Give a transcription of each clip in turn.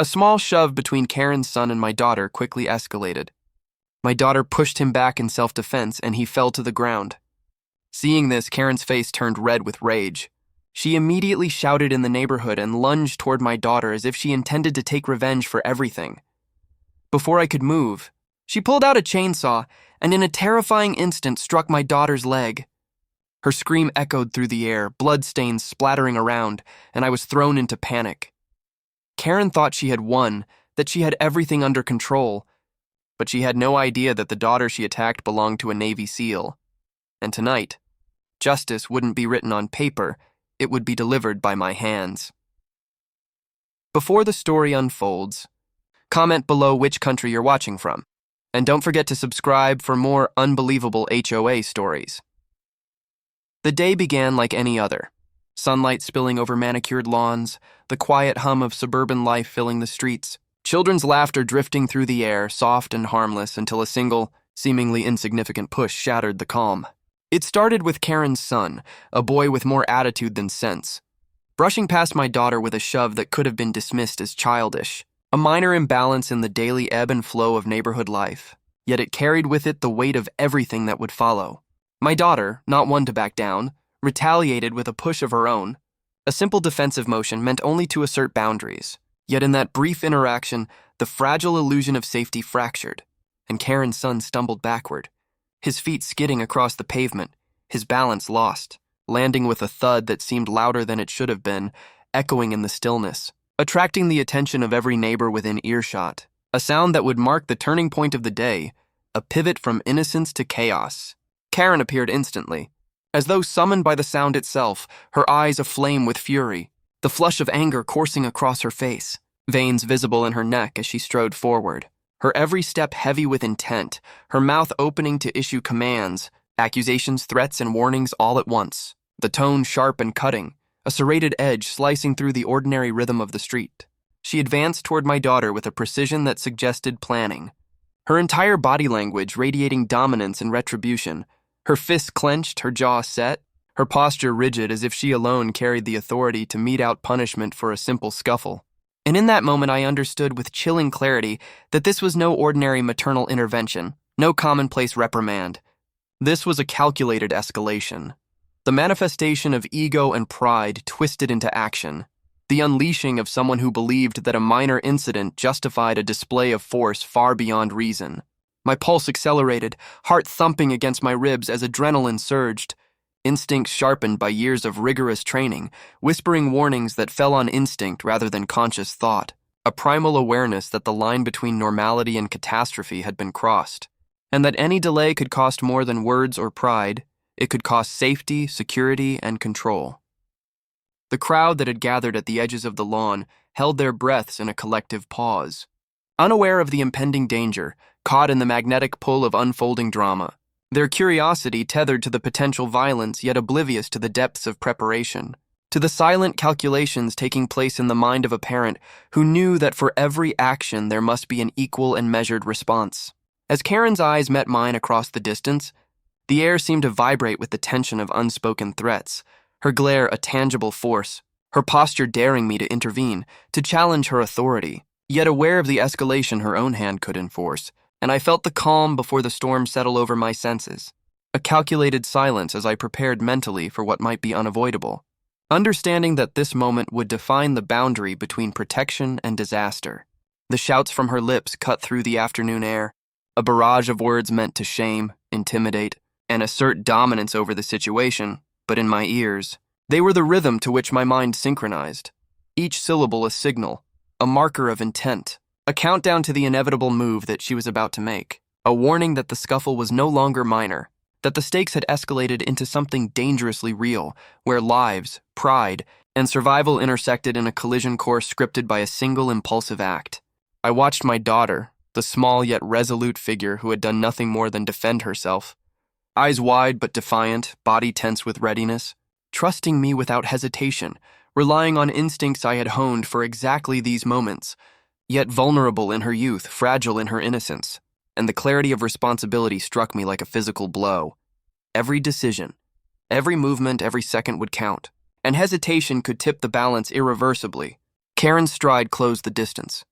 A small shove between Karen's son and my daughter quickly escalated. My daughter pushed him back in self-defense, and he fell to the ground. Seeing this, Karen's face turned red with rage. She immediately shouted in the neighborhood and lunged toward my daughter as if she intended to take revenge for everything. Before I could move, she pulled out a chainsaw and in a terrifying instant struck my daughter's leg. Her scream echoed through the air, bloodstains splattering around, and I was thrown into panic. Karen thought she had won, that she had everything under control, but she had no idea that the daughter she attacked belonged to a Navy SEAL. And tonight, justice wouldn't be written on paper, it would be delivered by my hands. Before the story unfolds, comment below which country you're watching from, and don't forget to subscribe for more unbelievable HOA stories. The day began like any other. Sunlight spilling over manicured lawns, the quiet hum of suburban life filling the streets, children's laughter drifting through the air, soft and harmless until a single, seemingly insignificant push shattered the calm. It started with Karen's son, a boy with more attitude than sense, brushing past my daughter with a shove that could have been dismissed as childish, a minor imbalance in the daily ebb and flow of neighborhood life, yet it carried with it the weight of everything that would follow. My daughter, not one to back down, retaliated with a push of her own. A simple defensive motion meant only to assert boundaries, yet in that brief interaction, the fragile illusion of safety fractured, and Karen's son stumbled backward, his feet skidding across the pavement, his balance lost, landing with a thud that seemed louder than it should have been, echoing in the stillness, attracting the attention of every neighbor within earshot, a sound that would mark the turning point of the day, a pivot from innocence to chaos. Karen appeared instantly, as though summoned by the sound itself, her eyes aflame with fury, the flush of anger coursing across her face, veins visible in her neck as she strode forward, her every step heavy with intent, her mouth opening to issue commands, accusations, threats, and warnings all at once, the tone sharp and cutting, a serrated edge slicing through the ordinary rhythm of the street. She advanced toward my daughter with a precision that suggested planning, her entire body language radiating dominance and retribution, her fists clenched, her jaw set, her posture rigid as if she alone carried the authority to mete out punishment for a simple scuffle. And in that moment I understood with chilling clarity that this was no ordinary maternal intervention, no commonplace reprimand. This was a calculated escalation. The manifestation of ego and pride twisted into action. The unleashing of someone who believed that a minor incident justified a display of force far beyond reason. My pulse accelerated, heart thumping against my ribs as adrenaline surged, instincts sharpened by years of rigorous training, whispering warnings that fell on instinct rather than conscious thought, a primal awareness that the line between normality and catastrophe had been crossed, and that any delay could cost more than words or pride. It could cost safety, security, and control. The crowd that had gathered at the edges of the lawn held their breaths in a collective pause, unaware of the impending danger, caught in the magnetic pull of unfolding drama, their curiosity tethered to the potential violence yet oblivious to the depths of preparation, to the silent calculations taking place in the mind of a parent who knew that for every action there must be an equal and measured response. As Karen's eyes met mine across the distance, the air seemed to vibrate with the tension of unspoken threats, her glare a tangible force, her posture daring me to intervene, to challenge her authority, yet aware of the escalation her own hand could enforce, and I felt the calm before the storm settle over my senses, a calculated silence as I prepared mentally for what might be unavoidable, understanding that this moment would define the boundary between protection and disaster. The shouts from her lips cut through the afternoon air, a barrage of words meant to shame, intimidate, and assert dominance over the situation, but in my ears, they were the rhythm to which my mind synchronized, each syllable a signal, a marker of intent, a countdown to the inevitable move that she was about to make, a warning that the scuffle was no longer minor, that the stakes had escalated into something dangerously real, where lives, pride, and survival intersected in a collision course scripted by a single impulsive act. I watched my daughter, the small yet resolute figure who had done nothing more than defend herself, eyes wide but defiant, body tense with readiness, trusting me without hesitation, relying on instincts I had honed for exactly these moments, yet vulnerable in her youth, fragile in her innocence, and the clarity of responsibility struck me like a physical blow. Every decision, every movement, every second would count, and hesitation could tip the balance irreversibly. Karen's stride closed the distance,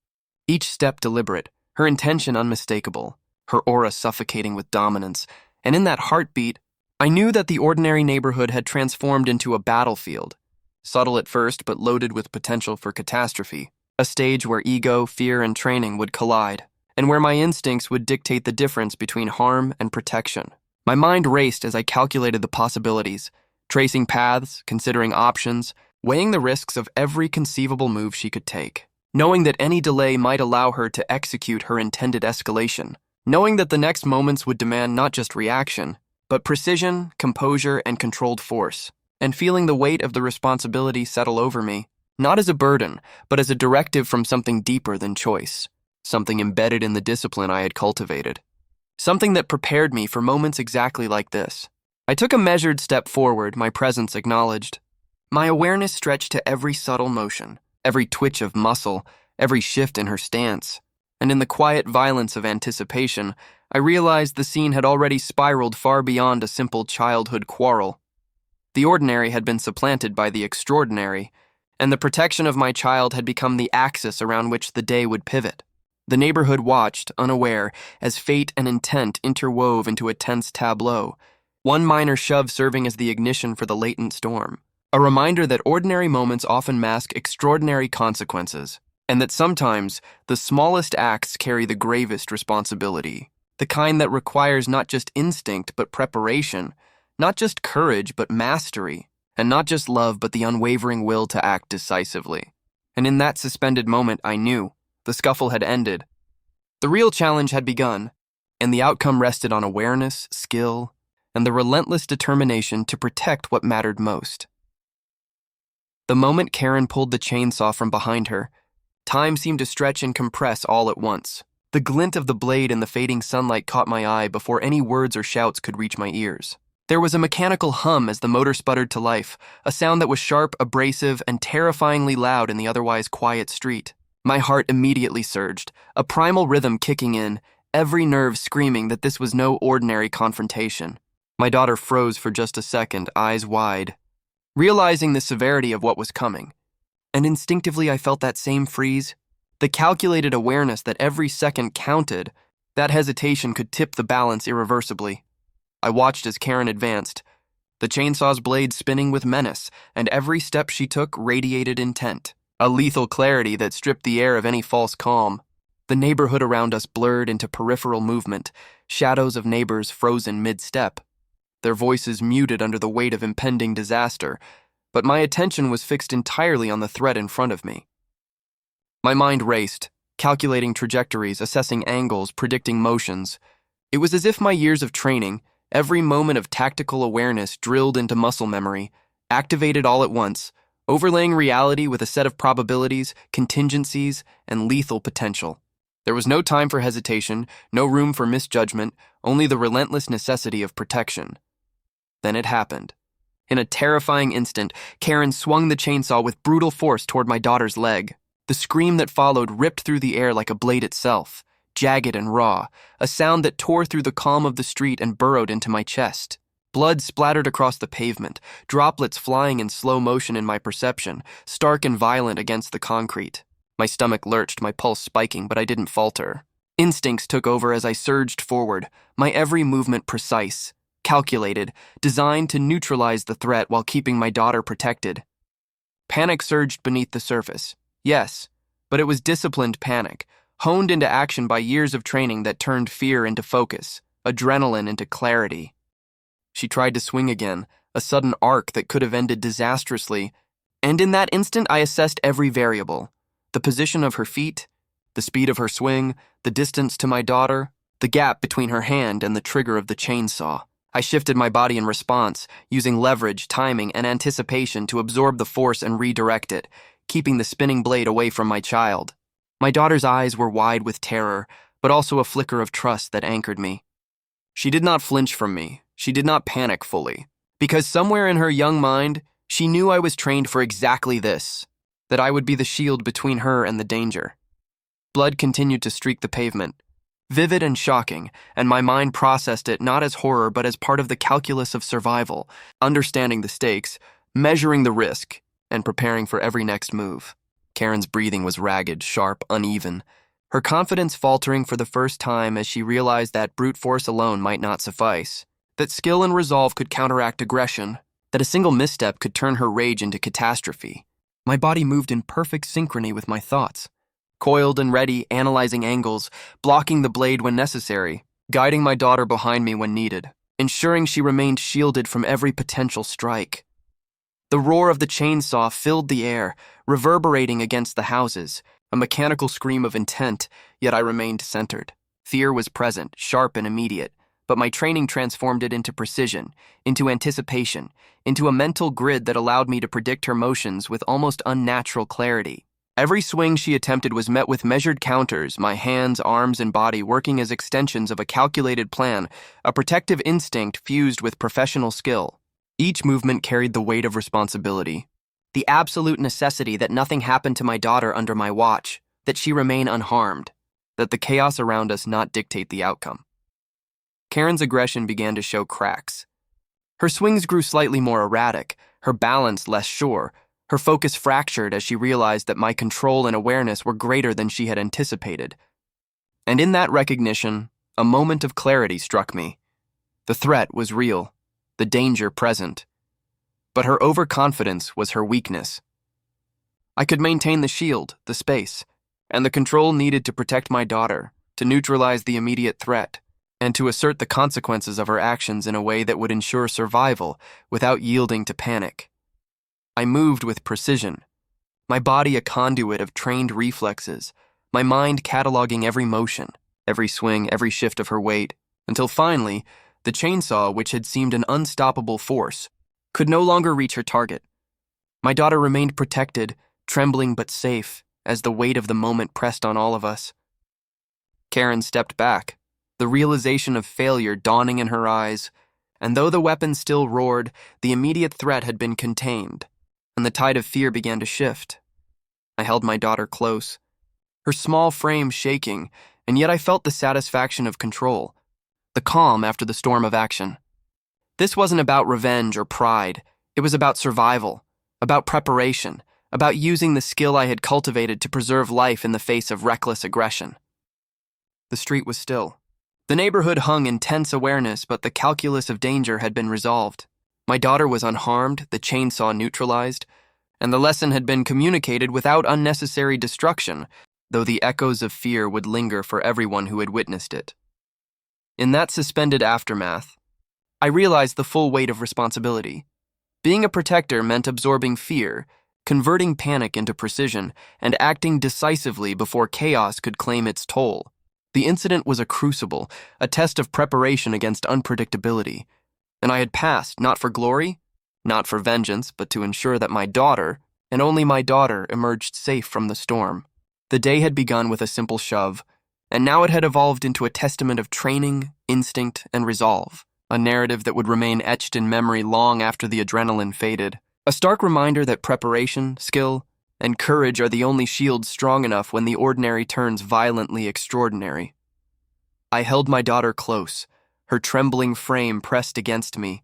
Each step deliberate, her intention unmistakable, her aura suffocating with dominance, and in that heartbeat, I knew that the ordinary neighborhood had transformed into a battlefield, subtle at first but loaded with potential for catastrophe, a stage where ego, fear, and training would collide, and where my instincts would dictate the difference between harm and protection. My mind raced as I calculated the possibilities, tracing paths, considering options, weighing the risks of every conceivable move she could take, knowing that any delay might allow her to execute her intended escalation, knowing that the next moments would demand not just reaction, but precision, composure, and controlled force, and feeling the weight of the responsibility settle over me, not as a burden, but as a directive from something deeper than choice, something embedded in the discipline I had cultivated, something that prepared me for moments exactly like this. I took a measured step forward, my presence acknowledged. My awareness stretched to every subtle motion, every twitch of muscle, every shift in her stance, and in the quiet violence of anticipation, I realized the scene had already spiraled far beyond a simple childhood quarrel. The ordinary had been supplanted by the extraordinary, and the protection of my child had become the axis around which the day would pivot. The neighborhood watched, unaware, as fate and intent interwove into a tense tableau, one minor shove serving as the ignition for the latent storm, a reminder that ordinary moments often mask extraordinary consequences, and that sometimes the smallest acts carry the gravest responsibility, the kind that requires not just instinct but preparation, not just courage but mastery, and not just love but the unwavering will to act decisively. And in that suspended moment, I knew the scuffle had ended. The real challenge had begun, and the outcome rested on awareness, skill, and the relentless determination to protect what mattered most. The moment Karen pulled the chainsaw from behind her, time seemed to stretch and compress all at once. The glint of the blade in the fading sunlight caught my eye before any words or shouts could reach my ears. There was a mechanical hum as the motor sputtered to life, a sound that was sharp, abrasive, and terrifyingly loud in the otherwise quiet street. My heart immediately surged, a primal rhythm kicking in, every nerve screaming that this was no ordinary confrontation. My daughter froze for just a second, eyes wide, realizing the severity of what was coming. And instinctively I felt that same freeze, the calculated awareness that every second counted. That hesitation could tip the balance irreversibly. I watched as Karen advanced, the chainsaw's blade spinning with menace, and every step she took radiated intent, a lethal clarity that stripped the air of any false calm. The neighborhood around us blurred into peripheral movement, shadows of neighbors frozen mid-step, their voices muted under the weight of impending disaster, but my attention was fixed entirely on the threat in front of me. My mind raced, calculating trajectories, assessing angles, predicting motions. It was as if my years of training, every moment of tactical awareness drilled into muscle memory, activated all at once, overlaying reality with a set of probabilities, contingencies, and lethal potential. There was no time for hesitation, no room for misjudgment, only the relentless necessity of protection. Then it happened. In a terrifying instant, Karen swung the chainsaw with brutal force toward my daughter's leg. The scream that followed ripped through the air like a blade itself, jagged and raw, a sound that tore through the calm of the street and burrowed into my chest. Blood splattered across the pavement, droplets flying in slow motion in my perception, stark and violent against the concrete. My stomach lurched, my pulse spiking, but I didn't falter. Instincts took over as I surged forward, my every movement precise, calculated, designed to neutralize the threat while keeping my daughter protected. Panic surged beneath the surface. Yes, but it was disciplined panic, honed into action by years of training that turned fear into focus, adrenaline into clarity. She tried to swing again, a sudden arc that could have ended disastrously, and in that instant I assessed every variable. The position of her feet, the speed of her swing, the distance to my daughter, the gap between her hand and the trigger of the chainsaw. I shifted my body in response, using leverage, timing, and anticipation to absorb the force and redirect it, keeping the spinning blade away from my child. My daughter's eyes were wide with terror, but also a flicker of trust that anchored me. She did not flinch from me. She did not panic fully, because somewhere in her young mind, she knew I was trained for exactly this, that I would be the shield between her and the danger. Blood continued to streak the pavement, vivid and shocking, and my mind processed it not as horror but as part of the calculus of survival, understanding the stakes, measuring the risk, and preparing for every next move. Karen's breathing was ragged, sharp, uneven, her confidence faltering for the first time as she realized that brute force alone might not suffice, that skill and resolve could counteract aggression, that a single misstep could turn her rage into catastrophe. My body moved in perfect synchrony with my thoughts, coiled and ready, analyzing angles, blocking the blade when necessary, guiding my daughter behind me when needed, ensuring she remained shielded from every potential strike. The roar of the chainsaw filled the air, reverberating against the houses, a mechanical scream of intent, yet I remained centered. Fear was present, sharp and immediate, but my training transformed it into precision, into anticipation, into a mental grid that allowed me to predict her motions with almost unnatural clarity. Every swing she attempted was met with measured counters, my hands, arms, and body working as extensions of a calculated plan, a protective instinct fused with professional skill. Each movement carried the weight of responsibility, the absolute necessity that nothing happened to my daughter under my watch, that she remain unharmed, that the chaos around us not dictate the outcome. Karen's aggression began to show cracks. Her swings grew slightly more erratic, her balance less sure, her focus fractured as she realized that my control and awareness were greater than she had anticipated. And in that recognition, a moment of clarity struck me. The threat was real, the danger present. But her overconfidence was her weakness. I could maintain the shield, the space, and the control needed to protect my daughter, to neutralize the immediate threat, and to assert the consequences of her actions in a way that would ensure survival without yielding to panic. I moved with precision, my body a conduit of trained reflexes, my mind cataloging every motion, every swing, every shift of her weight, until finally, the chainsaw, which had seemed an unstoppable force, could no longer reach her target. My daughter remained protected, trembling but safe, as the weight of the moment pressed on all of us. Karen stepped back, the realization of failure dawning in her eyes, and though the weapon still roared, the immediate threat had been contained, and the tide of fear began to shift. I held my daughter close, her small frame shaking, and yet I felt the satisfaction of control, the calm after the storm of action. This wasn't about revenge or pride. It was about survival, about preparation, about using the skill I had cultivated to preserve life in the face of reckless aggression. The street was still. The neighborhood hung in tense awareness, but the calculus of danger had been resolved. My daughter was unharmed, the chainsaw neutralized, and the lesson had been communicated without unnecessary destruction, though the echoes of fear would linger for everyone who had witnessed it. In that suspended aftermath, I realized the full weight of responsibility. Being a protector meant absorbing fear, converting panic into precision, and acting decisively before chaos could claim its toll. The incident was a crucible, a test of preparation against unpredictability, and I had passed not for glory, not for vengeance, but to ensure that my daughter, and only my daughter, emerged safe from the storm. The day had begun with a simple shove, and now it had evolved into a testament of training, instinct, and resolve, a narrative that would remain etched in memory long after the adrenaline faded, a stark reminder that preparation, skill, and courage are the only shields strong enough when the ordinary turns violently extraordinary. I held my daughter close, her trembling frame pressed against me,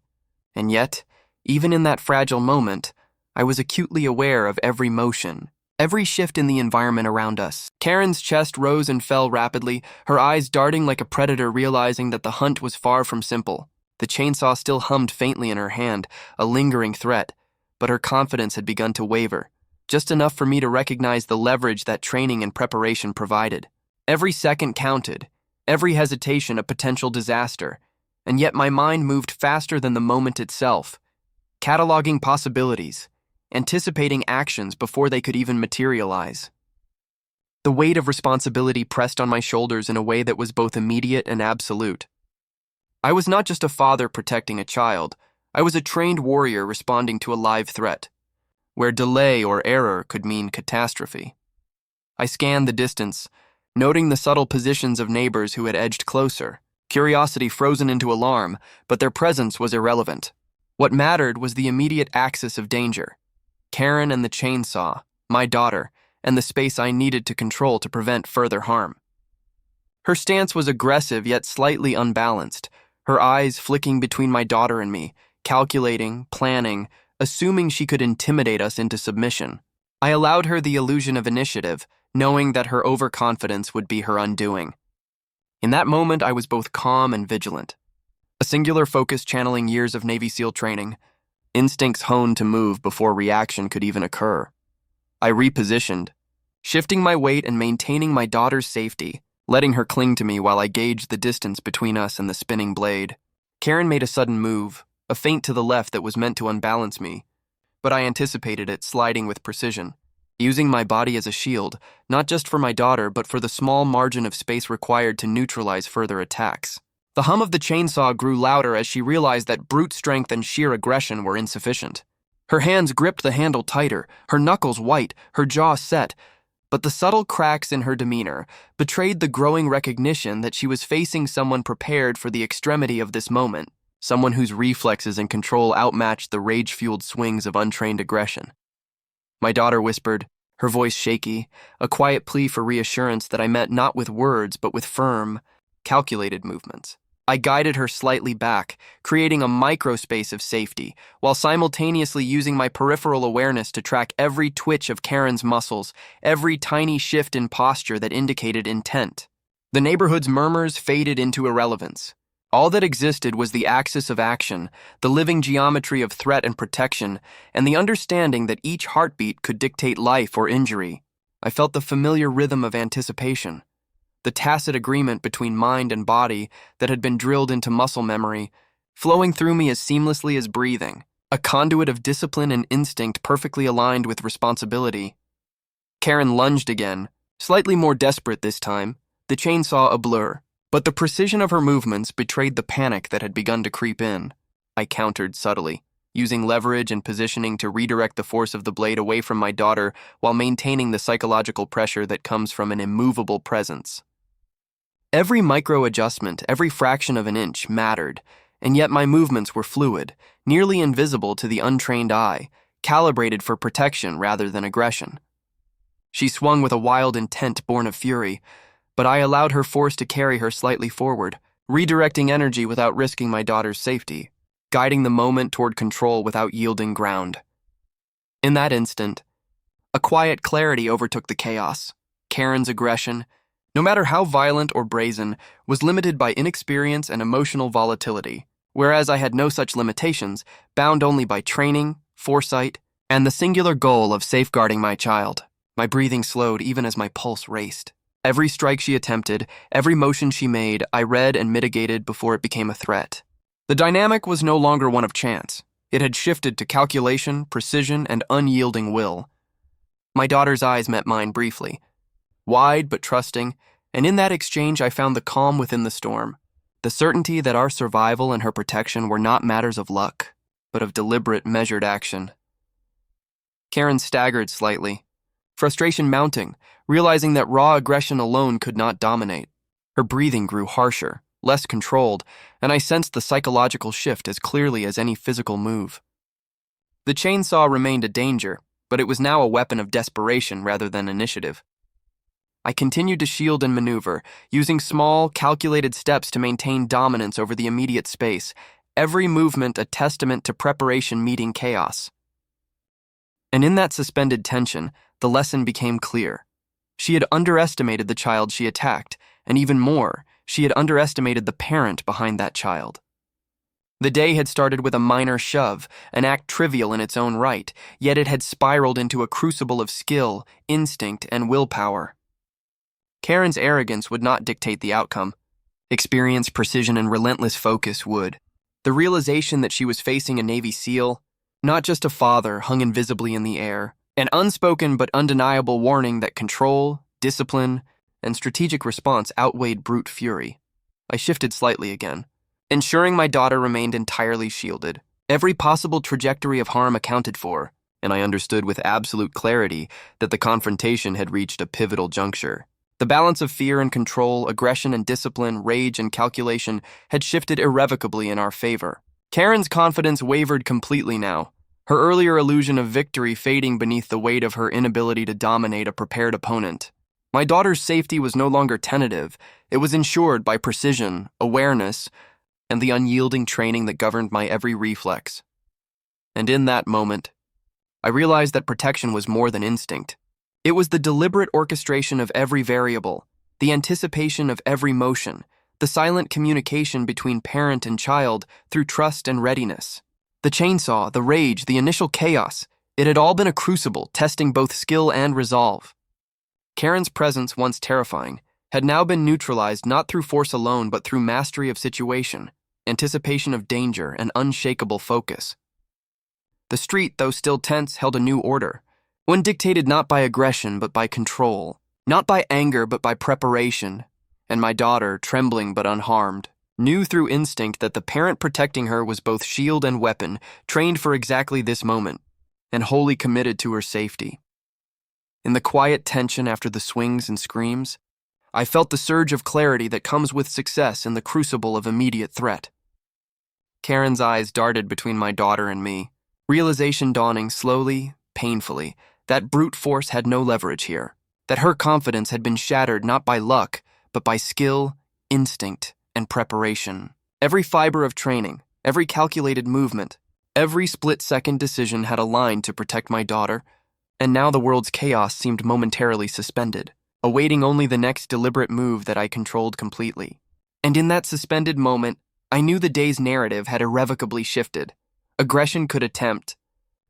and yet, even in that fragile moment, I was acutely aware of every motion, every shift in the environment around us. Karen's chest rose and fell rapidly, her eyes darting like a predator realizing that the hunt was far from simple. The chainsaw still hummed faintly in her hand, a lingering threat, but her confidence had begun to waver, just enough for me to recognize the leverage that training and preparation provided. Every second counted, every hesitation a potential disaster, and yet my mind moved faster than the moment itself, cataloging possibilities, anticipating actions before they could even materialize. The weight of responsibility pressed on my shoulders in a way that was both immediate and absolute. I was not just a father protecting a child, I was a trained warrior responding to a live threat, where delay or error could mean catastrophe. I scanned the distance, noting the subtle positions of neighbors who had edged closer, curiosity frozen into alarm, but their presence was irrelevant. What mattered was the immediate axis of danger, Karen and the chainsaw, my daughter, and the space I needed to control to prevent further harm. Her stance was aggressive yet slightly unbalanced, her eyes flicking between my daughter and me, calculating, planning, assuming she could intimidate us into submission. I allowed her the illusion of initiative, knowing that her overconfidence would be her undoing. In that moment, I was both calm and vigilant. A singular focus channeling years of Navy SEAL training, instincts honed to move before reaction could even occur. I repositioned, shifting my weight and maintaining my daughter's safety, letting her cling to me while I gauged the distance between us and the spinning blade. Karen made a sudden move, a feint to the left that was meant to unbalance me, but I anticipated it, sliding with precision, using my body as a shield, not just for my daughter, but for the small margin of space required to neutralize further attacks. The hum of the chainsaw grew louder as she realized that brute strength and sheer aggression were insufficient. Her hands gripped the handle tighter, her knuckles white, her jaw set, but the subtle cracks in her demeanor betrayed the growing recognition that she was facing someone prepared for the extremity of this moment, someone whose reflexes and control outmatched the rage-fueled swings of untrained aggression. My daughter whispered, her voice shaky, a quiet plea for reassurance that I met not with words but with firm, calculated movements. I guided her slightly back, creating a microspace of safety, while simultaneously using my peripheral awareness to track every twitch of Karen's muscles, every tiny shift in posture that indicated intent. The neighborhood's murmurs faded into irrelevance. All that existed was the axis of action, the living geometry of threat and protection, and the understanding that each heartbeat could dictate life or injury. I felt the familiar rhythm of anticipation, the tacit agreement between mind and body that had been drilled into muscle memory, flowing through me as seamlessly as breathing, a conduit of discipline and instinct perfectly aligned with responsibility. Karen lunged again, slightly more desperate this time, the chainsaw a blur. But the precision of her movements betrayed the panic that had begun to creep in. I countered subtly, using leverage and positioning to redirect the force of the blade away from my daughter while maintaining the psychological pressure that comes from an immovable presence. Every micro-adjustment, every fraction of an inch mattered, and yet my movements were fluid, nearly invisible to the untrained eye, calibrated for protection rather than aggression. She swung with a wild intent born of fury, but I allowed her force to carry her slightly forward, redirecting energy without risking my daughter's safety, guiding the moment toward control without yielding ground. In that instant, a quiet clarity overtook the chaos. Karen's aggression, no matter how violent or brazen, was limited by inexperience and emotional volatility, whereas I had no such limitations, bound only by training, foresight, and the singular goal of safeguarding my child. My breathing slowed even as my pulse raced. Every strike she attempted, every motion she made, I read and mitigated before it became a threat. The dynamic was no longer one of chance. It had shifted to calculation, precision, and unyielding will. My daughter's eyes met mine briefly, wide but trusting, and in that exchange I found the calm within the storm, the certainty that our survival and her protection were not matters of luck, but of deliberate, measured action. Karen staggered slightly, frustration mounting, realizing that raw aggression alone could not dominate. Her breathing grew harsher, less controlled, and I sensed the psychological shift as clearly as any physical move. The chainsaw remained a danger, but it was now a weapon of desperation rather than initiative. I continued to shield and maneuver, using small, calculated steps to maintain dominance over the immediate space, every movement a testament to preparation meeting chaos. And in that suspended tension, the lesson became clear. She had underestimated the child she attacked, and even more, she had underestimated the parent behind that child. The day had started with a minor shove, an act trivial in its own right, yet it had spiraled into a crucible of skill, instinct, and willpower. Karen's arrogance would not dictate the outcome. Experience, precision, and relentless focus would. The realization that she was facing a Navy SEAL, not just a father, hung invisibly in the air. An unspoken but undeniable warning that control, discipline, and strategic response outweighed brute fury. I shifted slightly again, ensuring my daughter remained entirely shielded, every possible trajectory of harm accounted for, and I understood with absolute clarity that the confrontation had reached a pivotal juncture. The balance of fear and control, aggression and discipline, rage and calculation had shifted irrevocably in our favor. Karen's confidence wavered completely now, her earlier illusion of victory fading beneath the weight of her inability to dominate a prepared opponent. My daughter's safety was no longer tentative. It was ensured by precision, awareness, and the unyielding training that governed my every reflex. And in that moment, I realized that protection was more than instinct. It was the deliberate orchestration of every variable, the anticipation of every motion, the silent communication between parent and child through trust and readiness. The chainsaw, the rage, the initial chaos, it had all been a crucible testing both skill and resolve. Karen's presence, once terrifying, had now been neutralized not through force alone but through mastery of situation, anticipation of danger, and unshakable focus. The street, though still tense, held a new order, one dictated not by aggression but by control, not by anger but by preparation, and my daughter, trembling but unharmed, knew through instinct that the parent protecting her was both shield and weapon, trained for exactly this moment, and wholly committed to her safety. In the quiet tension after the swings and screams, I felt the surge of clarity that comes with success in the crucible of immediate threat. Karen's eyes darted between my daughter and me, realization dawning slowly, painfully, that brute force had no leverage here, that her confidence had been shattered not by luck, but by skill, instinct, and preparation. Every fiber of training, every calculated movement, every split-second decision had aligned to protect my daughter, and now the world's chaos seemed momentarily suspended, awaiting only the next deliberate move that I controlled completely. And in that suspended moment, I knew the day's narrative had irrevocably shifted. Aggression could attempt,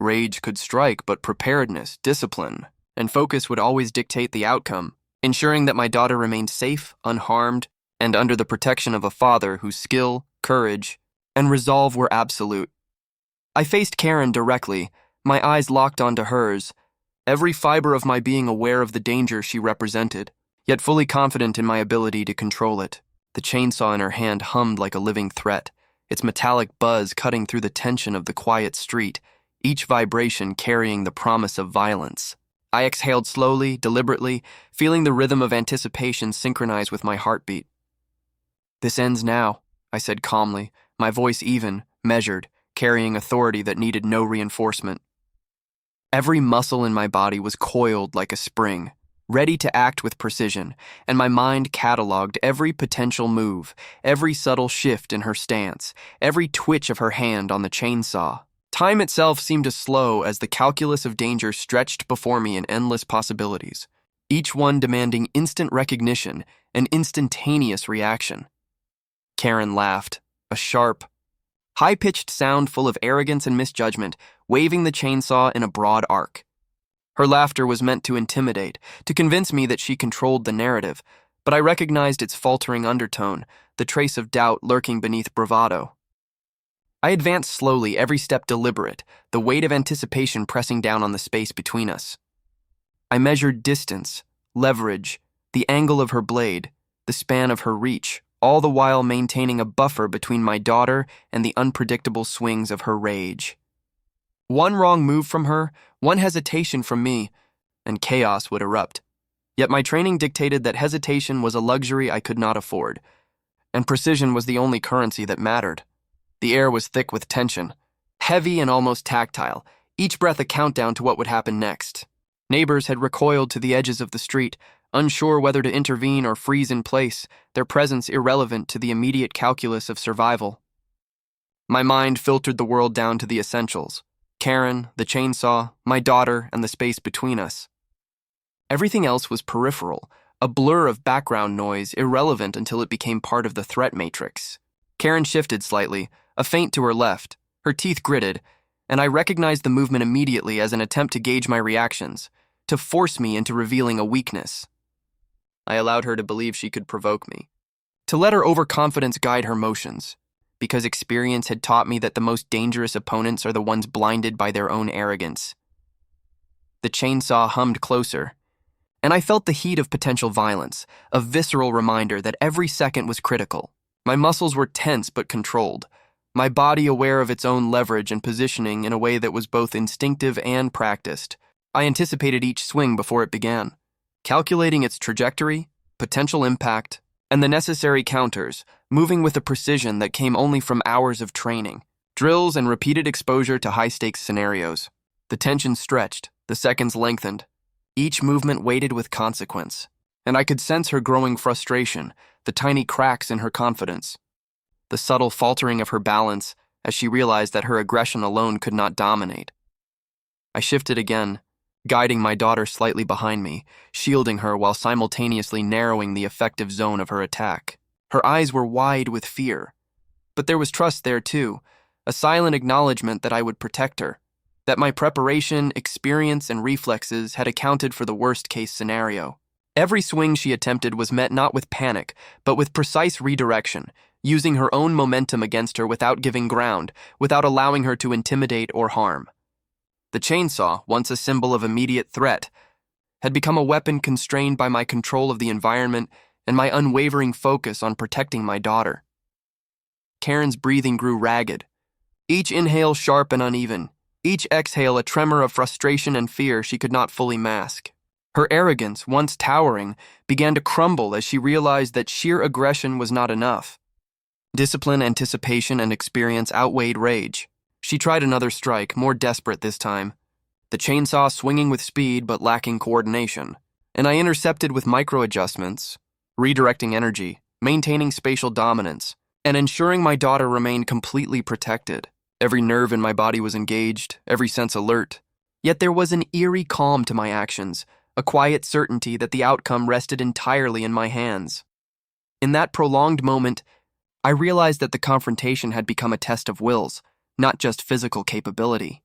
rage could strike, but preparedness, discipline, and focus would always dictate the outcome, ensuring that my daughter remained safe, unharmed, and under the protection of a father whose skill, courage, and resolve were absolute. I faced Karen directly, my eyes locked onto hers, every fiber of my being aware of the danger she represented, yet fully confident in my ability to control it. The chainsaw in her hand hummed like a living threat, its metallic buzz cutting through the tension of the quiet street, each vibration carrying the promise of violence. I exhaled slowly, deliberately, feeling the rhythm of anticipation synchronize with my heartbeat. "This ends now," I said calmly, my voice even, measured, carrying authority that needed no reinforcement. Every muscle in my body was coiled like a spring, ready to act with precision, and my mind cataloged every potential move, every subtle shift in her stance, every twitch of her hand on the chainsaw. Time itself seemed to slow as the calculus of danger stretched before me in endless possibilities, each one demanding instant recognition and instantaneous reaction. Karen laughed, a sharp, high-pitched sound full of arrogance and misjudgment, waving the chainsaw in a broad arc. Her laughter was meant to intimidate, to convince me that she controlled the narrative, but I recognized its faltering undertone, the trace of doubt lurking beneath bravado. I advanced slowly, every step deliberate, the weight of anticipation pressing down on the space between us. I measured distance, leverage, the angle of her blade, the span of her reach, all the while maintaining a buffer between my daughter and the unpredictable swings of her rage. One wrong move from her, one hesitation from me, and chaos would erupt. Yet my training dictated that hesitation was a luxury I could not afford, and precision was the only currency that mattered. The air was thick with tension, heavy and almost tactile, each breath a countdown to what would happen next. Neighbors had recoiled to the edges of the street, unsure whether to intervene or freeze in place, their presence irrelevant to the immediate calculus of survival. My mind filtered the world down to the essentials: Karen, the chainsaw, my daughter, and the space between us. Everything else was peripheral, a blur of background noise, irrelevant until it became part of the threat matrix. Karen shifted slightly, a feint to her left, her teeth gritted, and I recognized the movement immediately as an attempt to gauge my reactions, to force me into revealing a weakness. I allowed her to believe she could provoke me, to let her overconfidence guide her motions, because experience had taught me that the most dangerous opponents are the ones blinded by their own arrogance. The chainsaw hummed closer, and I felt the heat of potential violence, a visceral reminder that every second was critical. My muscles were tense but controlled, my body aware of its own leverage and positioning in a way that was both instinctive and practiced. I anticipated each swing before it began, calculating its trajectory, potential impact, and the necessary counters, moving with a precision that came only from hours of training, drills, and repeated exposure to high-stakes scenarios. The tension stretched, the seconds lengthened. Each movement weighted with consequence, and I could sense her growing frustration, the tiny cracks in her confidence, the subtle faltering of her balance as she realized that her aggression alone could not dominate. I shifted again, guiding my daughter slightly behind me, shielding her while simultaneously narrowing the effective zone of her attack. Her eyes were wide with fear. But there was trust there too, a silent acknowledgement that I would protect her, that my preparation, experience, and reflexes had accounted for the worst-case scenario. Every swing she attempted was met not with panic, but with precise redirection, using her own momentum against her without giving ground, without allowing her to intimidate or harm. The chainsaw, once a symbol of immediate threat, had become a weapon constrained by my control of the environment and my unwavering focus on protecting my daughter. Karen's breathing grew ragged, each inhale sharp and uneven, each exhale a tremor of frustration and fear she could not fully mask. Her arrogance, once towering, began to crumble as she realized that sheer aggression was not enough. Discipline, anticipation, and experience outweighed rage. She tried another strike, more desperate this time, the chainsaw swinging with speed but lacking coordination, and I intercepted with micro-adjustments, redirecting energy, maintaining spatial dominance, and ensuring my daughter remained completely protected. Every nerve in my body was engaged, every sense alert. Yet there was an eerie calm to my actions, a quiet certainty that the outcome rested entirely in my hands. In that prolonged moment, I realized that the confrontation had become a test of wills, not just physical capability.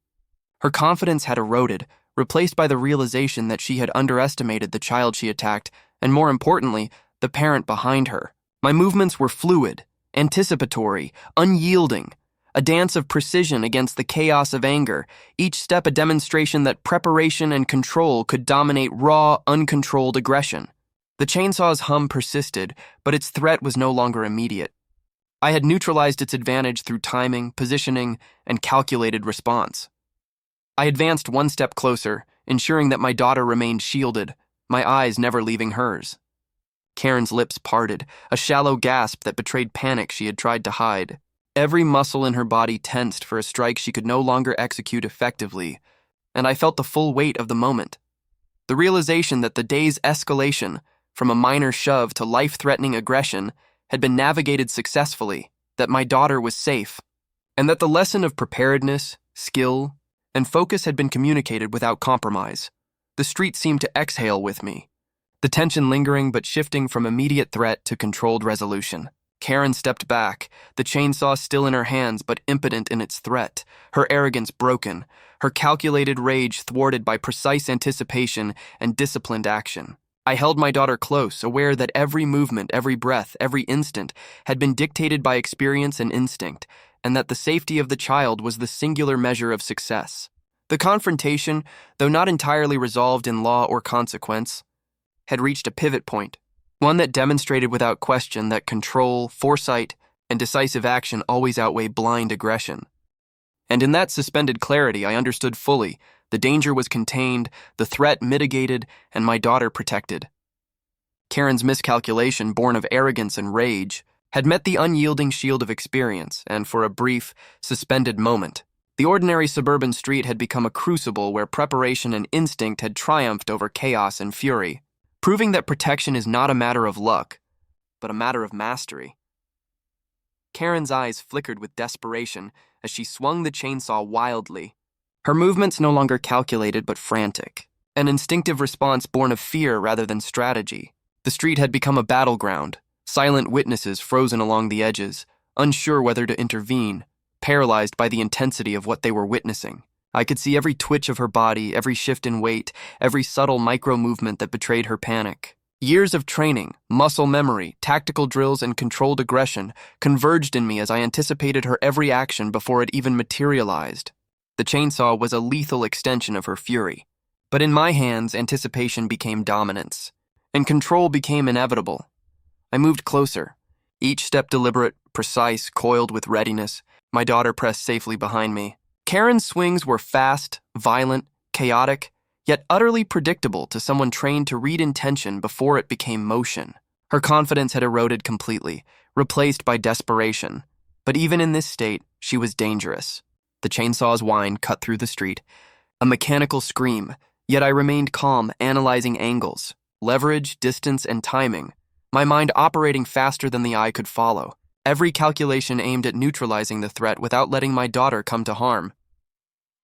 Her confidence had eroded, replaced by the realization that she had underestimated the child she attacked, and more importantly, the parent behind her. My movements were fluid, anticipatory, unyielding, a dance of precision against the chaos of anger, each step a demonstration that preparation and control could dominate raw, uncontrolled aggression. The chainsaw's hum persisted, but its threat was no longer immediate. I had neutralized its advantage through timing, positioning, and calculated response. I advanced one step closer, ensuring that my daughter remained shielded, my eyes never leaving hers. Karen's lips parted, a shallow gasp that betrayed panic she had tried to hide. Every muscle in her body tensed for a strike she could no longer execute effectively, and I felt the full weight of the moment. The realization that the day's escalation, from a minor shove to life-threatening aggression, had been navigated successfully, that my daughter was safe, and that the lesson of preparedness, skill, and focus had been communicated without compromise. The street seemed to exhale with me, the tension lingering but shifting from immediate threat to controlled resolution. Karen stepped back, the chainsaw still in her hands but impotent in its threat, her arrogance broken, her calculated rage thwarted by precise anticipation and disciplined action. I held my daughter close, aware that every movement, every breath, every instant had been dictated by experience and instinct, and that the safety of the child was the singular measure of success. The confrontation, though not entirely resolved in law or consequence, had reached a pivot point, one that demonstrated without question that control, foresight, and decisive action always outweigh blind aggression. And in that suspended clarity, I understood fully the danger was contained, the threat mitigated, and my daughter protected. Karen's miscalculation, born of arrogance and rage, had met the unyielding shield of experience, and for a brief, suspended moment, the ordinary suburban street had become a crucible where preparation and instinct had triumphed over chaos and fury, proving that protection is not a matter of luck, but a matter of mastery. Karen's eyes flickered with desperation as she swung the chainsaw wildly. Her movements no longer calculated but frantic, an instinctive response born of fear rather than strategy. The street had become a battleground, silent witnesses frozen along the edges, unsure whether to intervene, paralyzed by the intensity of what they were witnessing. I could see every twitch of her body, every shift in weight, every subtle micro-movement that betrayed her panic. Years of training, muscle memory, tactical drills, and controlled aggression converged in me as I anticipated her every action before it even materialized. The chainsaw was a lethal extension of her fury. But in my hands, anticipation became dominance, and control became inevitable. I moved closer, each step deliberate, precise, coiled with readiness. My daughter pressed safely behind me. Karen's swings were fast, violent, chaotic, yet utterly predictable to someone trained to read intention before it became motion. Her confidence had eroded completely, replaced by desperation. But even in this state, she was dangerous. The chainsaw's whine cut through the street, a mechanical scream, yet I remained calm, analyzing angles, leverage, distance, and timing, my mind operating faster than the eye could follow. Every calculation aimed at neutralizing the threat without letting my daughter come to harm.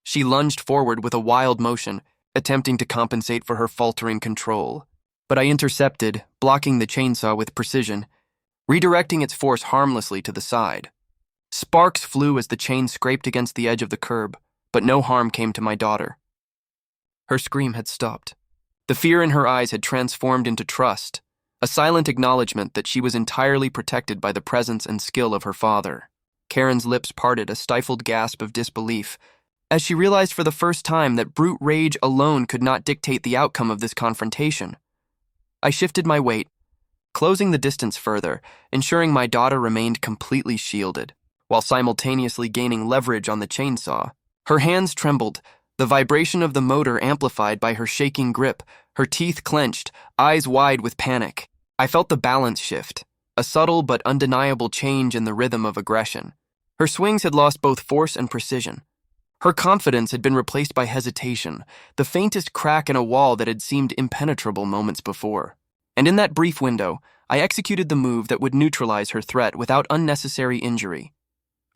She lunged forward with a wild motion, attempting to compensate for her faltering control. But I intercepted, blocking the chainsaw with precision, redirecting its force harmlessly to the side. Sparks flew as the chain scraped against the edge of the curb, but no harm came to my daughter. Her scream had stopped. The fear in her eyes had transformed into trust, a silent acknowledgement that she was entirely protected by the presence and skill of her father. Karen's lips parted, a stifled gasp of disbelief, as she realized for the first time that brute rage alone could not dictate the outcome of this confrontation. I shifted my weight, closing the distance further, ensuring my daughter remained completely shielded, while simultaneously gaining leverage on the chainsaw. Her hands trembled, the vibration of the motor amplified by her shaking grip, her teeth clenched, eyes wide with panic. I felt the balance shift, a subtle but undeniable change in the rhythm of aggression. Her swings had lost both force and precision. Her confidence had been replaced by hesitation, the faintest crack in a wall that had seemed impenetrable moments before. And in that brief window, I executed the move that would neutralize her threat without unnecessary injury.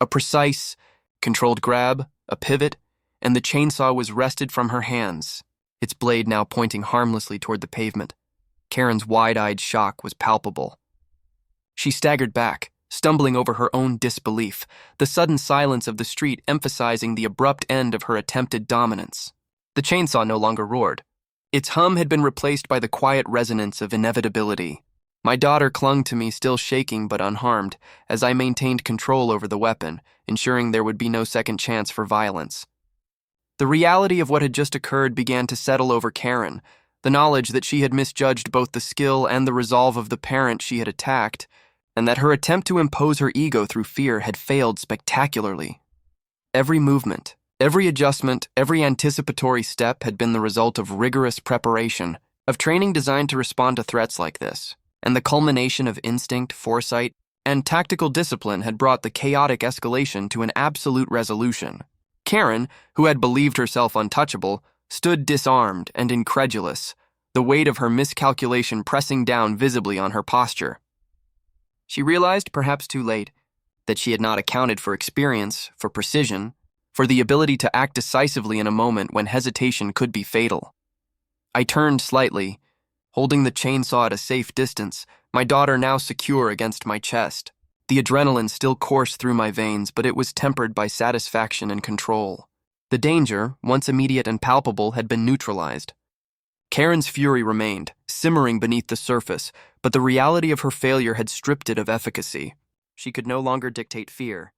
A precise, controlled grab, a pivot, and the chainsaw was wrested from her hands, its blade now pointing harmlessly toward the pavement. Karen's wide-eyed shock was palpable. She staggered back, stumbling over her own disbelief, the sudden silence of the street emphasizing the abrupt end of her attempted dominance. The chainsaw no longer roared. Its hum had been replaced by the quiet resonance of inevitability. My daughter clung to me, still shaking but unharmed, as I maintained control over the weapon, ensuring there would be no second chance for violence. The reality of what had just occurred began to settle over Karen, the knowledge that she had misjudged both the skill and the resolve of the parent she had attacked, and that her attempt to impose her ego through fear had failed spectacularly. Every movement, every adjustment, every anticipatory step had been the result of rigorous preparation, of training designed to respond to threats like this, and the culmination of instinct, foresight, and tactical discipline had brought the chaotic escalation to an absolute resolution. Karen, who had believed herself untouchable, stood disarmed and incredulous, the weight of her miscalculation pressing down visibly on her posture. She realized, perhaps too late, that she had not accounted for experience, for precision, for the ability to act decisively in a moment when hesitation could be fatal. I turned slightly, holding the chainsaw at a safe distance, my daughter now secure against my chest. The adrenaline still coursed through my veins, but it was tempered by satisfaction and control. The danger, once immediate and palpable, had been neutralized. Karen's fury remained, simmering beneath the surface, but the reality of her failure had stripped it of efficacy. She could no longer dictate fear.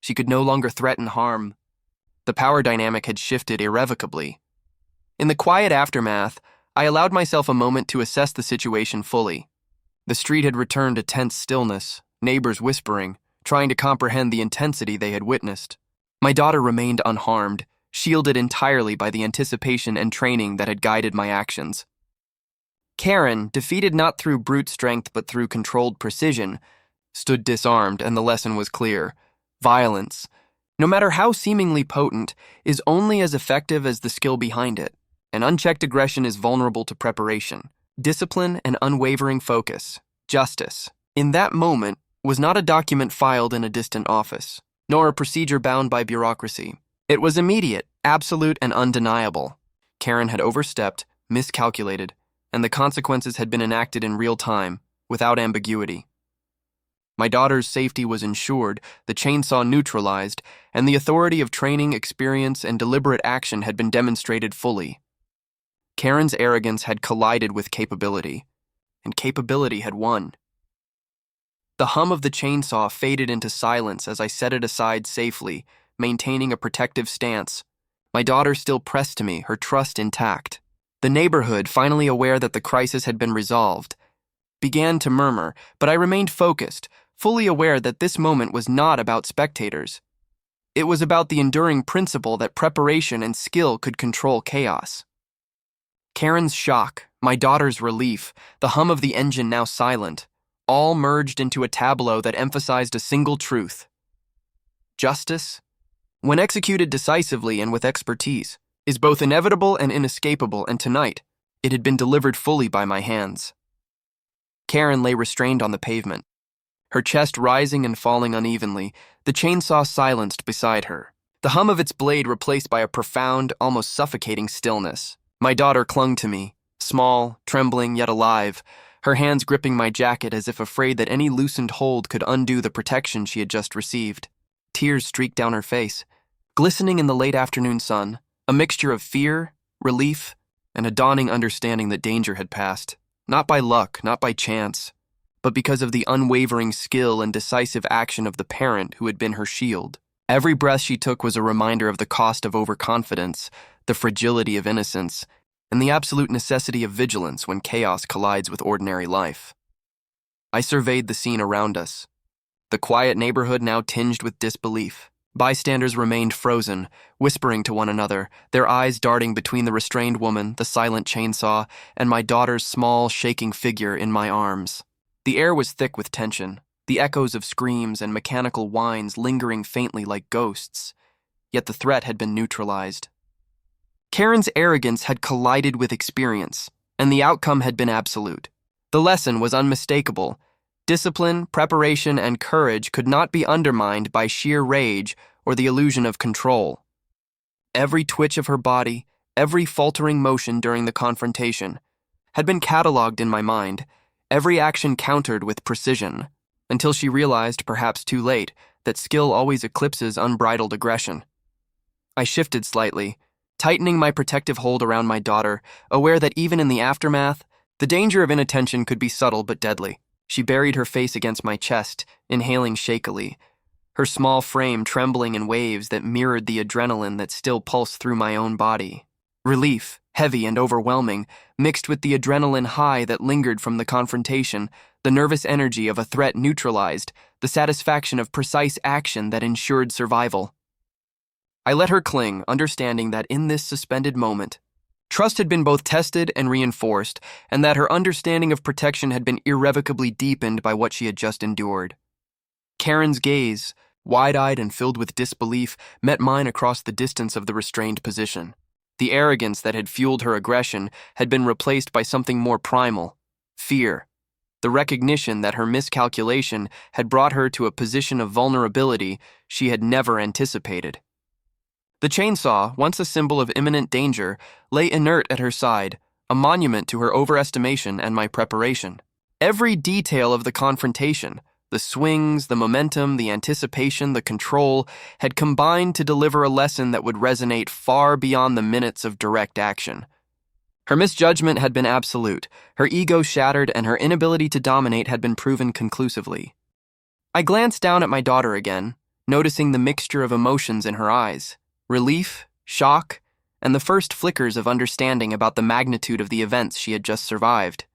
She could no longer threaten harm. The power dynamic had shifted irrevocably. In the quiet aftermath, I allowed myself a moment to assess the situation fully. The street had returned to tense stillness, neighbors whispering, trying to comprehend the intensity they had witnessed. My daughter remained unharmed, shielded entirely by the anticipation and training that had guided my actions. Karen, defeated not through brute strength but through controlled precision, stood disarmed, and the lesson was clear. Violence, no matter how seemingly potent, is only as effective as the skill behind it, and unchecked aggression is vulnerable to preparation, discipline, and unwavering focus. Justice, in that moment, was not a document filed in a distant office, nor a procedure bound by bureaucracy. It was immediate, absolute, and undeniable. Karen had overstepped, miscalculated, and the consequences had been enacted in real time, without ambiguity. My daughter's safety was ensured, the chainsaw neutralized, and the authority of training, experience, and deliberate action had been demonstrated fully. Karen's arrogance had collided with capability, and capability had won. The hum of the chainsaw faded into silence as I set it aside safely, maintaining a protective stance. My daughter still pressed to me, her trust intact. The neighborhood, finally aware that the crisis had been resolved, began to murmur, but I remained focused, fully aware that this moment was not about spectators. It was about the enduring principle that preparation and skill could control chaos. Karen's shock, my daughter's relief, the hum of the engine now silent, all merged into a tableau that emphasized a single truth. Justice, when executed decisively and with expertise, is both inevitable and inescapable, and tonight, it had been delivered fully by my hands. Karen lay restrained on the pavement, her chest rising and falling unevenly, the chainsaw silenced beside her, the hum of its blade replaced by a profound, almost suffocating stillness. My daughter clung to me, small, trembling, yet alive, her hands gripping my jacket as if afraid that any loosened hold could undo the protection she had just received. Tears streaked down her face, glistening in the late afternoon sun, a mixture of fear, relief, and a dawning understanding that danger had passed, not by luck, not by chance, but because of the unwavering skill and decisive action of the parent who had been her shield. Every breath she took was a reminder of the cost of overconfidence, the fragility of innocence, and the absolute necessity of vigilance when chaos collides with ordinary life. I surveyed the scene around us, the quiet neighborhood now tinged with disbelief. Bystanders remained frozen, whispering to one another, their eyes darting between the restrained woman, the silent chainsaw, and my daughter's small, shaking figure in my arms. The air was thick with tension, the echoes of screams and mechanical whines lingering faintly like ghosts, yet the threat had been neutralized. Karen's arrogance had collided with experience, and the outcome had been absolute. The lesson was unmistakable. Discipline, preparation, and courage could not be undermined by sheer rage or the illusion of control. Every twitch of her body, every faltering motion during the confrontation, had been catalogued in my mind, every action countered with precision, until she realized, perhaps too late, that skill always eclipses unbridled aggression. I shifted slightly, tightening my protective hold around my daughter, aware that even in the aftermath, the danger of inattention could be subtle but deadly. She buried her face against my chest, inhaling shakily, her small frame trembling in waves that mirrored the adrenaline that still pulsed through my own body. Relief, heavy and overwhelming, mixed with the adrenaline high that lingered from the confrontation, the nervous energy of a threat neutralized, the satisfaction of precise action that ensured survival. I let her cling, understanding that in this suspended moment, trust had been both tested and reinforced, and that her understanding of protection had been irrevocably deepened by what she had just endured. Karen's gaze, wide-eyed and filled with disbelief, met mine across the distance of the restrained position. The arrogance that had fueled her aggression had been replaced by something more primal, fear, the recognition that her miscalculation had brought her to a position of vulnerability she had never anticipated. The chainsaw, once a symbol of imminent danger, lay inert at her side, a monument to her overestimation and my preparation. Every detail of the confrontation, the swings, the momentum, the anticipation, the control, had combined to deliver a lesson that would resonate far beyond the minutes of direct action. Her misjudgment had been absolute, her ego shattered, and her inability to dominate had been proven conclusively. I glanced down at my daughter again, noticing the mixture of emotions in her eyes. Relief, shock, and the first flickers of understanding about the magnitude of the events she had just survived.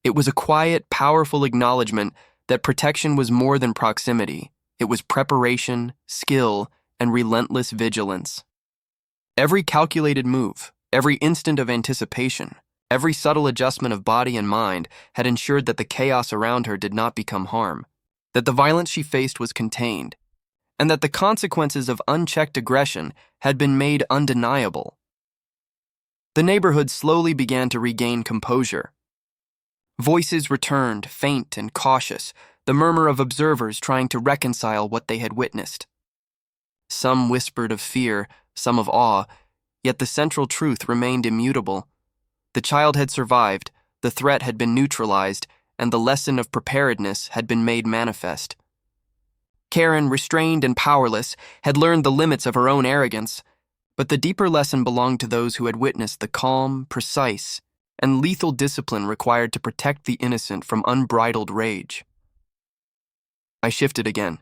It was a quiet, powerful acknowledgement that protection was more than proximity. It was preparation, skill, and relentless vigilance. Every calculated move, every instant of anticipation, every subtle adjustment of body and mind had ensured that the chaos around her did not become harm, that the violence she faced was contained, and that the consequences of unchecked aggression had been made undeniable. The neighborhood slowly began to regain composure. Voices returned, faint and cautious, the murmur of observers trying to reconcile what they had witnessed. Some whispered of fear, some of awe, yet the central truth remained immutable. The child had survived, the threat had been neutralized, and the lesson of preparedness had been made manifest. Karen, restrained and powerless, had learned the limits of her own arrogance, but the deeper lesson belonged to those who had witnessed the calm, precise, and lethal discipline required to protect the innocent from unbridled rage. I shifted again,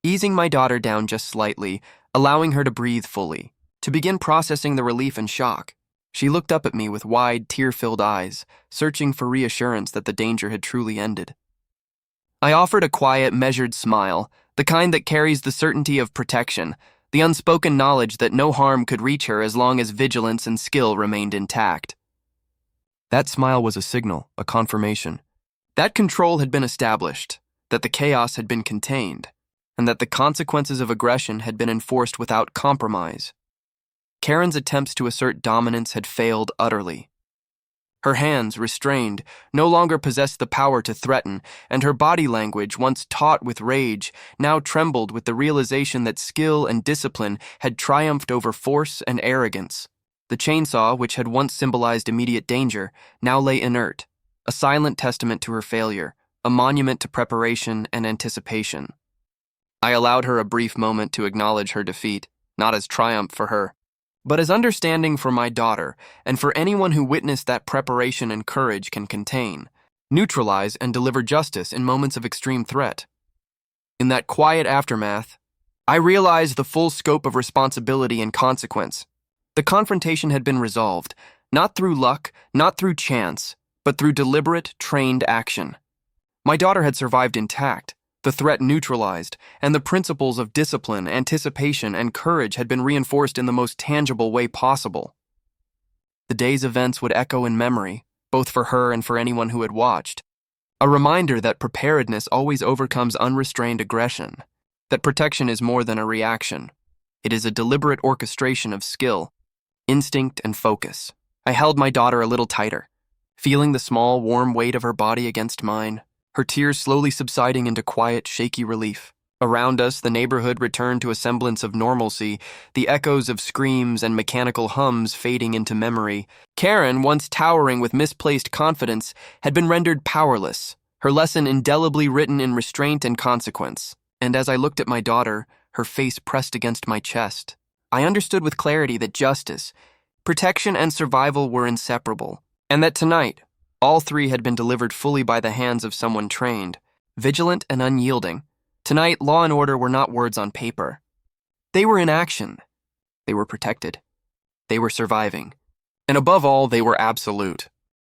easing my daughter down just slightly, allowing her to breathe fully, to begin processing the relief and shock. She looked up at me with wide, tear-filled eyes, searching for reassurance that the danger had truly ended. I offered a quiet, measured smile, the kind that carries the certainty of protection, the unspoken knowledge that no harm could reach her as long as vigilance and skill remained intact. That smile was a signal, a confirmation. That control had been established, that the chaos had been contained, and that the consequences of aggression had been enforced without compromise. Karen's attempts to assert dominance had failed utterly. Her hands, restrained, no longer possessed the power to threaten, and her body language, once taut with rage, now trembled with the realization that skill and discipline had triumphed over force and arrogance. The chainsaw, which had once symbolized immediate danger, now lay inert, a silent testament to her failure, a monument to preparation and anticipation. I allowed her a brief moment to acknowledge her defeat, not as triumph for her, but as understanding for my daughter and for anyone who witnessed that preparation and courage can contain, neutralize and deliver justice in moments of extreme threat. In that quiet aftermath, I realized the full scope of responsibility and consequence. The confrontation had been resolved, not through luck, not through chance, but through deliberate, trained action. My daughter had survived intact, the threat neutralized, and the principles of discipline, anticipation, and courage had been reinforced in the most tangible way possible. The day's events would echo in memory, both for her and for anyone who had watched. A reminder that preparedness always overcomes unrestrained aggression, that protection is more than a reaction. It is a deliberate orchestration of skill, instinct, and focus. I held my daughter a little tighter, feeling the small, warm weight of her body against mine, her tears slowly subsiding into quiet, shaky relief. Around us, the neighborhood returned to a semblance of normalcy, the echoes of screams and mechanical hums fading into memory. Karen, once towering with misplaced confidence, had been rendered powerless, her lesson indelibly written in restraint and consequence. And as I looked at my daughter, her face pressed against my chest, I understood with clarity that justice, protection, and survival were inseparable, and that tonight, all three had been delivered fully by the hands of someone trained, vigilant, and unyielding. Tonight, law and order were not words on paper. They were in action. They were protected. They were surviving. And above all, they were absolute.